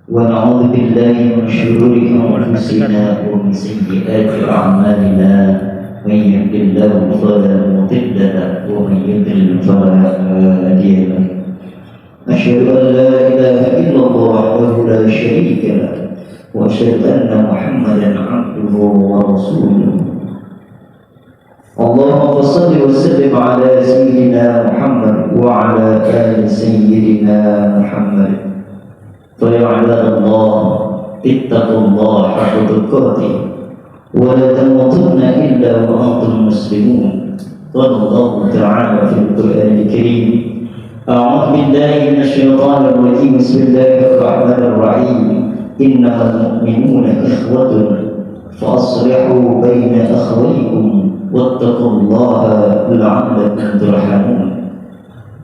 ونعوذ بالله من شرور أنفسنا ومن سيئات أعمالنا من يهد الله فلا مضل له ومن يضلل فلا هادي له أشهد أن لا إله إلا الله وحده لا شريك له وأشهد أن محمدا عبده ورسوله اللهم صل وسلم على سيدنا محمد وعلى آل سيدنا محمد فيا عباد الله اتقوا الله حق تقاته ولا تموتن إلا وأنتم مسلمون قال الله تعالى في القرآن الكريم أعوذ بالله من الشيطان الرجيم بسم الله الرحمن الرحيم إنما المؤمنون إخوة فأصلحوا بين أخويكم واتقوا الله لعلكم ترحمون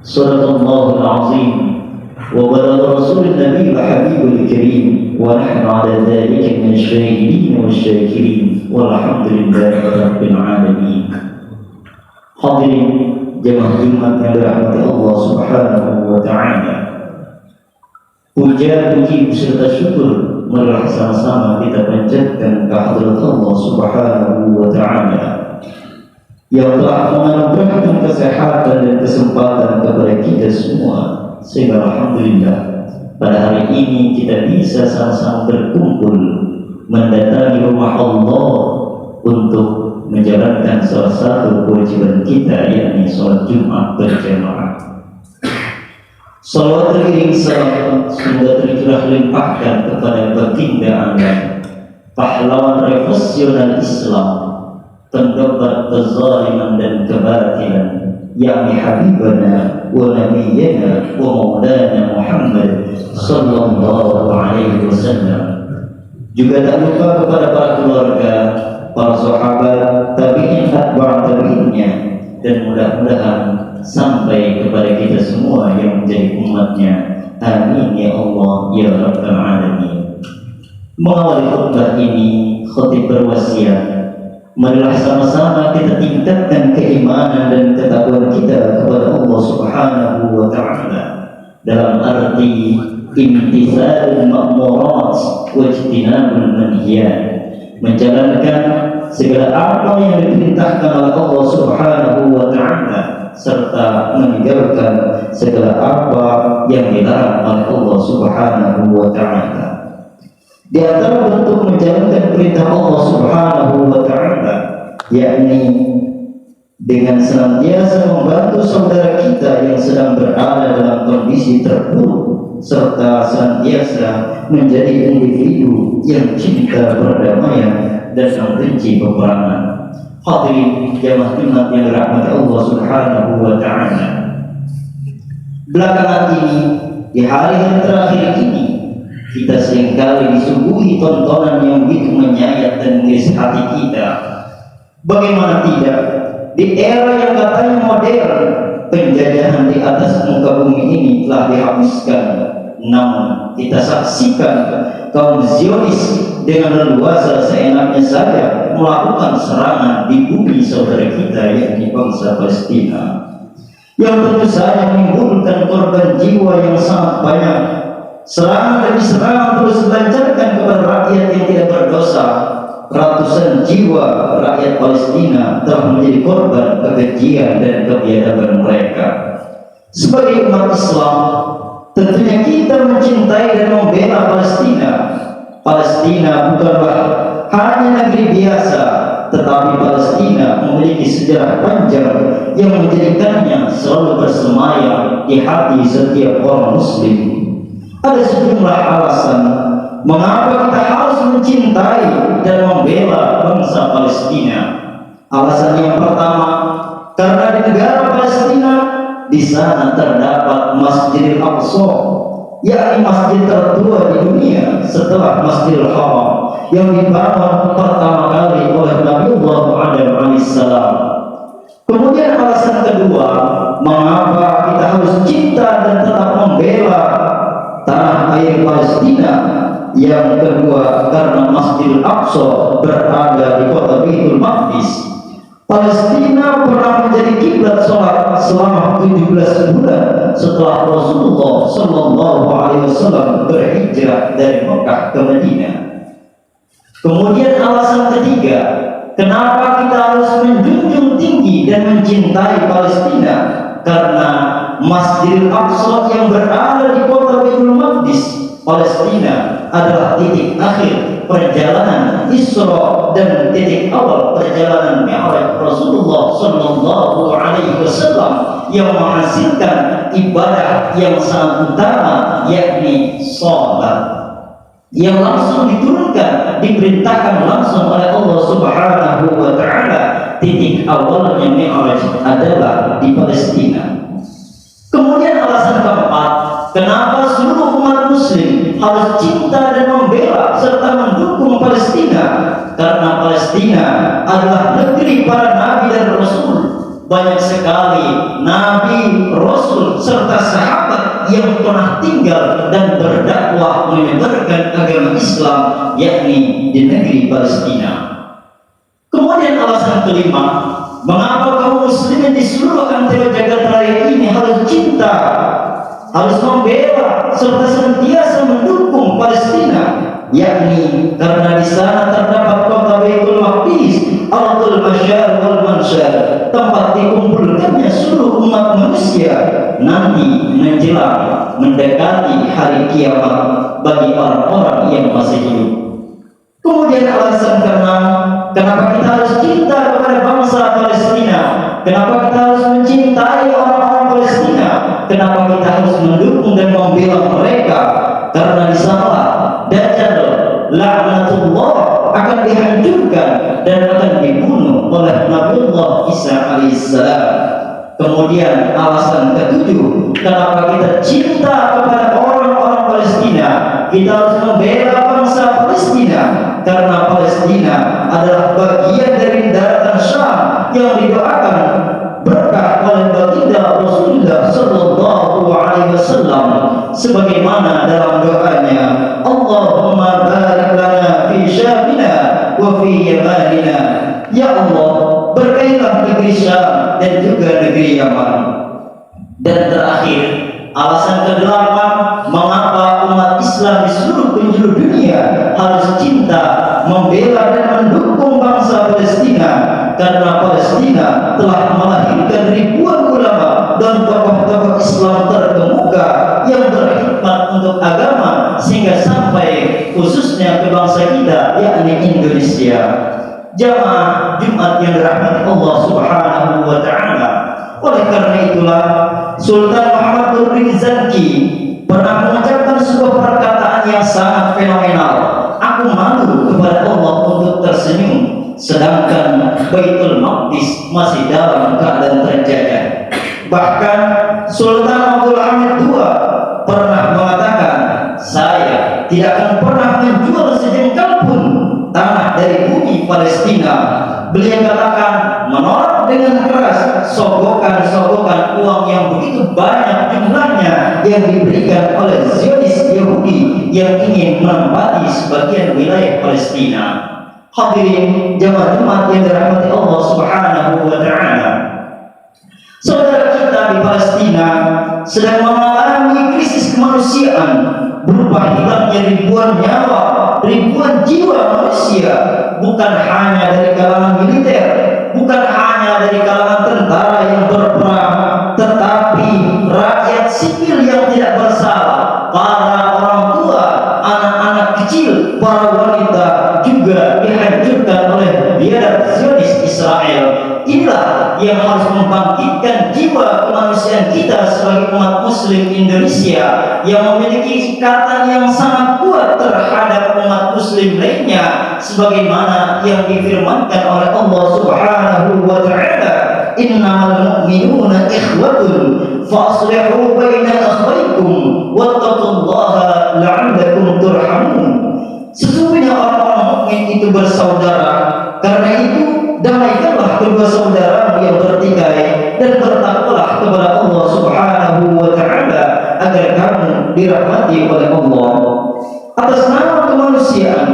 صدق الله العظيم وبلغ رسول النبي الحبيب الكريم ونحن على ذلك من الشاهدين والشاكرين والحمد لله رب العالمين. Hadirin jemaah Jumat yang dirahmati Allah Subhanahu wa taala. Puja puji serta syukur marilah sama-sama kita panjatkan kehadirat Allah Subhanahu wa taala yang telah menganugerahkan kesehatan dan kesempatan kepada kita semua, sehingga alhamdulillah pada hari ini kita bisa sama-sama berkumpul mendatangi rumah Allah untuk menjalankan salah satu kewajiban kita, yakni sholat Jumat berjamaah. Salawat teriring salam semoga tercurah limpahkan kepada baginda Anda, pahlawan revolusioner Islam, pendobat kezaliman dan kebatilan, yakni Habibana wa Nabiyyana wa Maulana Muhammad sallallahu alaihi wasallam. Juga tak lupa kepada para keluarga, para sahabat, tabi'in, atba' tabi'innya, dan mudah-mudahan sampai kepada kita semua yang menjadi umatnya. Amin ya Allah ya Rabbal Alamin. Mengawali khutbah ini, khatib berwasiat, marilah sama-sama kita tingkatkan keimanan dan ketakwaan kita kepada Allah Subhanahu wa taala dalam arti imtithalul ma'murat wa ijtinabul manhiyat, menjalankan segala apa yang diperintahkan oleh Allah Subhanahu wa taala serta meninggalkan segala apa yang dilarang oleh Allah Subhanahu wa taala. Di antara bentuk menjalankan perintah Allah Subhanahu wa taala yakni dengan senantiasa membantu saudara kita yang sedang berada dalam kondisi terpuruk serta senantiasa menjadi individu yang cinta perdamaian dan membenci peperangan. Hadirin jamaah Jumat yang dirahmati Allah Subhanahu wa taala. Belakangan ini, di hari-hari terakhir ini, kita seringkali disuguhi tontonan yang begitu menyayat dan mengiris hati kita. Bagaimana tidak, di era yang katanya modern, penjajahan di atas muka bumi ini telah dihapuskan, namun kita saksikan kaum Zionis dengan leluasa seenaknya saja melakukan serangan di bumi saudara kita, yakni bangsa Palestina, yang tentu saja menimbulkan korban jiwa yang sangat banyak. Serangan demi serangan terus dilancarkan kepada rakyat yang tidak berdosa. Ratusan jiwa rakyat Palestina telah menjadi korban kekejian dan kebiadaban mereka. Sebagai umat Islam, tentunya kita mencintai dan membela Palestina. Palestina bukanlah hanya negeri biasa, tetapi Palestina memiliki sejarah panjang yang menjadikannya selalu bersemayam di hati setiap orang Muslim. Ada sejumlah alasan mengapa kita harus mencintai dan membela bangsa Palestina. Alasan yang pertama, karena di negara Palestina, di sana terdapat Masjidil Aqsa, yakni masjid tertua di dunia setelah Masjidil Haram yang dibangun pertama kali oleh Nabiullah Adam alaihissalam. Kemudian alasan kedua, mengapa kita harus cinta dan tetap membela tanah air Palestina. Yang kedua, karena Masjidil Aqsa berada di kota Baitul Maqdis. Palestina pernah menjadi kiblat sholat selama 17 bulan setelah Rasulullah Shallallahu Alaihi Wasallam berhijrah dari Mekah ke Madinah. Kemudian alasan ketiga, kenapa kita harus menjunjung tinggi dan mencintai Palestina? Karena Masjidil Aqsa yang berada di kota Baitul Maqdis, Palestina, adalah titik akhir perjalanan Isra dan titik awal perjalanan Mi'raj Rasulullah Sallallahu Alaihi Wasallam yang menghasilkan ibadah yang sangat utama, yakni sholat, yang langsung diturunkan, diperintahkan langsung oleh Allah Subhanahu wa Ta'ala. Titik awalnya Mi'raj adalah di Palestina. Kemudian alasan keempat, kenapa seluruh umat muslim harus cinta dan membela serta mendukung Palestina? Karena Palestina adalah negeri para nabi dan rasul. Banyak sekali nabi, rasul serta sahabat yang pernah tinggal dan berdakwah menyebarkan agama Islam, yakni di negeri Palestina. Kemudian alasan kelima, mengapa kaum muslimin di seluruh antero jagat raya ini harus cinta, harus membela serta senantiasa mendukung Palestina, yakni karena di sana terdapat kota Baitul Maqdis, Ardul Masyar wal Mansyar, tempat dikumpulkannya seluruh umat manusia nanti menjelang mendekati hari kiamat bagi orang-orang yang masih hidup. Kemudian alasan keenam, kenapa kita harus cinta kepada bangsa Palestina? Kenapa kita harus mencintai orang-orang Palestina? Kenapa kita harus mendukung dan membela mereka? Karena di sana Dajjal laknatullah akan dihancurkan dan akan dibunuh oleh Nabiullah Isa alaihissalam. Kemudian alasan ketujuh, kenapa kita cinta kepada orang-orang Palestina? Kita harus membela bangsa Palestina karena Palestina adalah bagian dari daratan Syam yang didoakan berkah oleh baginda Rasulullah Sallallahu Alaihi Wasallam, sebagaimana dalam doanya, Allahumma barik lana fi Syamina wa fi Yamanina. Ya Allah, berkailah negeri Syam dan juga negeri Yaman. Dan terakhir, alasan kedelapan, mengapa umat Islam di seluruh penjuru dunia harus cinta, membela dan mendukung bangsa Palestina? Karena Palestina telah melahirkan ribuan ulama dan tokoh-tokoh Islam terkemuka yang berkhidmat untuk agama sehingga sampai khususnya ke bangsa kita, yakni Indonesia. Jamaah Jumat yang dirahmati Allah Subhanahu wa Ta'ala, oleh karena itulah Sultan Muhammad Nuril Zanki pernah mengucapkan sebuah perkataan yang sangat fenomenal. Aku malu kepada Allah untuk tersenyum sedangkan Baitul Maqdis masih dalam keadaan terjajah. Bahkan Sultan Abdul Hamid II pernah mengatakan, saya tidak akan pernah menjual sejengkal pun tanah dari bumi Palestina. Beliau katakan, menolak dengan keras sogokan-sogokan uang yang begitu banyak jumlahnya yang diberikan oleh Zionis Yahudi yang ingin menempati sebagian wilayah Palestina. Hadirin jamaah Jumat yang dirahmati Allah Subhanahu wa Ta'ala, saudara kita di Palestina sedang mengalami krisis kemanusiaan berupa hilangnya ribuan nyawa, ribuan jiwa manusia, bukan hanya dari kalangan militer, bukan hanya dari kalangan tentara yang berperang, tetapi rakyat sipil yang tidak bersalah, para orang tua, anak-anak kecil, para wanita juga dihancurkan oleh biadab Zionis Israel. Inilah yang harus membangkitkan jiwa kemanusiaan kita sebagai umat muslim Indonesia yang memiliki ikatan yang sangat kuat terhadap umat muslim lainnya, sebagaimana yang difirmankan oleh Allah Subhanahu wa Ta'ala, innamal mu'minuna ikhwatun fa'aslihu baina akhwaykum wattaqullaha la'allakum turhamun. Sesungguhnya orang-orang mukmin itu bersaudara, karena itu damaikanlah kedua saudara yang bertikai dan bertakwalah kepada Allah Subhanahu wa Ta'ala agar kamu dirahmati oleh Allah. Atas nama kemanusiaan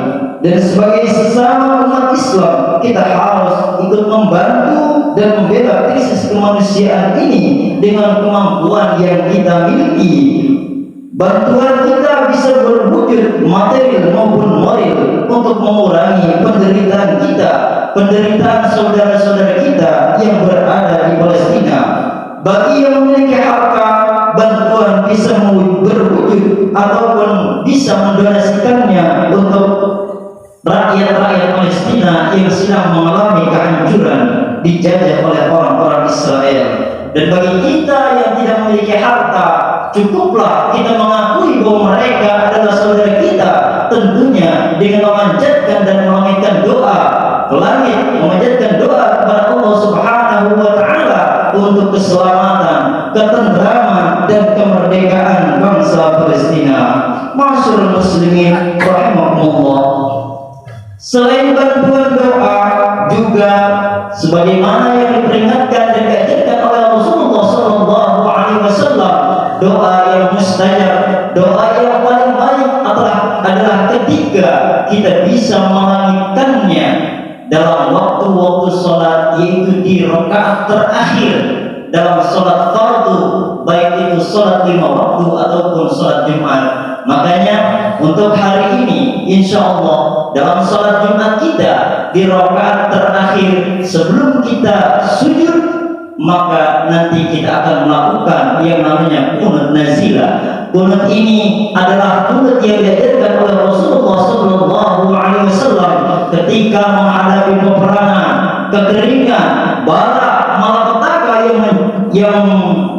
dan sebagai sesama umat Islam, kita harus ikut membantu dan membela krisis kemanusiaan ini dengan kemampuan yang kita miliki. Bantuan kita bisa berwujud material maupun moral untuk mengurangi penderitaan kita, penderitaan saudara-saudara kita yang berada di Palestina. Bagi yang memiliki harta, bantuan bisa berwujud ataupun bisa mendonasikannya untuk rakyat-rakyat Palestina yang sedang mengalami kehancuran dijajah oleh orang-orang Israel. Dan bagi kita yang tidak memiliki harta, cukuplah kita mengakui bahwa mereka adalah saudara kita, tentunya dengan memanjatkan dan melangitkan doa ke langit, memanjatkan doa kepada Allah Subhanahu wa taala untuk keselamatan, ketentraman dan kemerdekaan bangsa Palestina. Masyarul muslimin rahimakumullah. Selain bantuan doa, juga sebagaimana yang diperingatkan dan diajarkan oleh Rasulullah SAW, doa yang mustajab, doa yang paling baik adalah ketika kita bisa melangitkannya dalam waktu-waktu sholat, yaitu di rakaat terakhir dalam sholat fardu, baik itu sholat 5 waktu ataupun sholat Jumat. Makanya untuk hari ini insya Allah dalam sholat Jumat kita di rakaat terakhir sebelum kita sujud, maka nanti kita akan melakukan yang namanya qunut nazilah. Qunut ini adalah qunut yang diajarkan oleh Rasulullah SAW ketika menghadapi peperangan, kekeringan, bala, malapetaka yang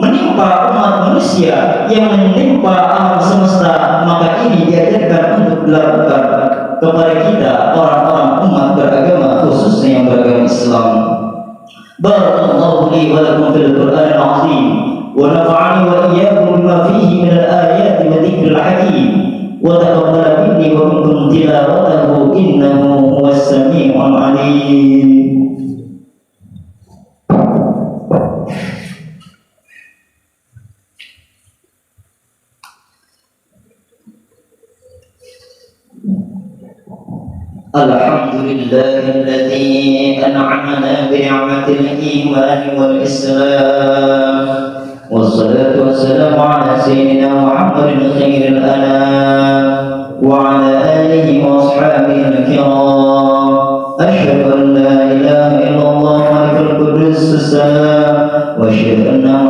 menimpa umat manusia, yang menimpa alam semesta. Maka ini diajarkan untuk dilakukan kepada kita orang-orang umat beragama, khususnya yang beragama Islam. Barakallahu li wa lakum fil Qur'anil azim wa nafa'ani wa iyyakum bima fihi min al-ayati wa dzikril hakim wa taqabbal minni wa minkum tilawatahu innahu huwas sami'ul 'alim. Alhamdulillahilladzi an'amana bi ni'matil iman wal islam. Wassalatu wassalamu ala sayyidina Muhammadin khairil anam wa ala alihi wa ashabihi al-kiram. Asyhadu an la ilaha illallah malikul qudus as-salam wa asyhadu anna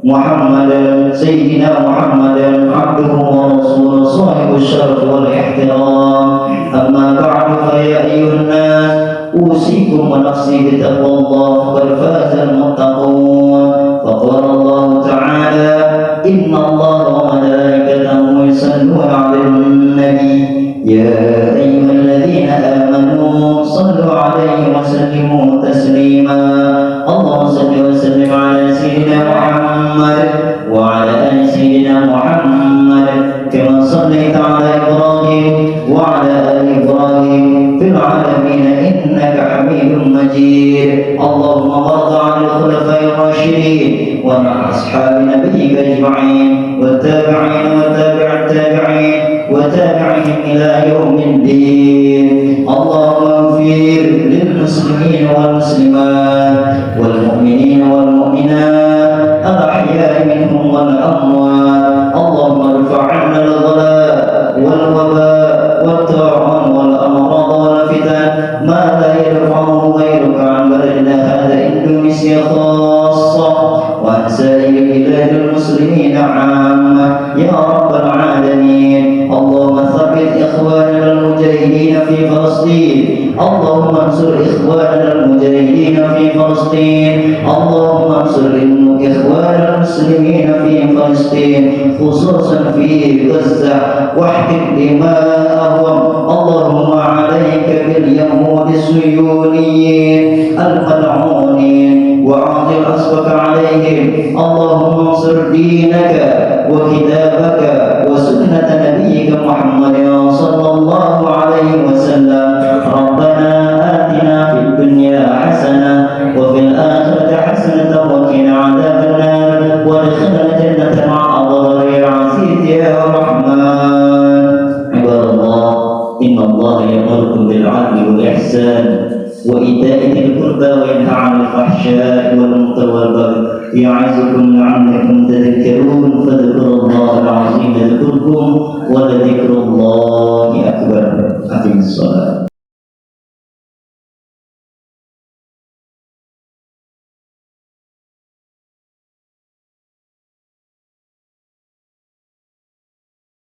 Muhammadan sayyidina Muhammadan abduhu wa rasuluhu sahibul syaraf wal ihtiram. أما بعد فيا أيها الناس أوصيكم ونفسي بتقوى الله فقد فاز المتقون. فقال الله تعالى إن الله وملائكته يصلون على النبي يا أيها الذين آمنوا صلوا عليه وسلموا تسليما. اللهم صل وسلم على سيدنا محمد وعلى آل سيدنا محمد كما صليت على إبراهيم وعلى آل إبراهيم في العالمين إنك حميد مجيد. اللهم وارض عن الخلفاء الراشدين وعن أصحاب نبيك أجمعين والتابعين وتابع التابعين وتابعهم إلى يوم الدين. اللهم اغفر للمسلمين والمسلمات والمؤمنين والمؤمنات الأحياء منهم والأموات. اللهم ارفع عنا الغلاء والوباء والطاعون والأمراض والفتن ما لا يرفعه غيرك عن بلدنا هذا إندونيسيا خاصة وعن سائر بلاد المسلمين عامة يا رب العالمين. اللهم ثبت إخواننا المجاهدين في فلسطين. اللهم انصر إخواننا المجاهدين في فلسطين. اللهم انصر إخوان المسلمين في فلسطين خصوصا في غزة واحقن دماءهم. اللهم عليك باليهود الصهيونيين الملعونين وأعظم أسبك عليهم. اللهم انصر دينك وكتابك وسنة نبيك محمد صلى الله عليه وسلم. ربنا آتنا في الدنيا حسنة وفي الآخرة حسنة وقنا عذاب النار وادخلنا الجنة مع الأبرار يا عزيز يا رحمن. عباد الله إن الله يأمركم بالعدل والإحسان وإيتاء ذي القربى وينهى عن يعظكم لعلكم تذكرون فاذكروا الله العظيم يذكركم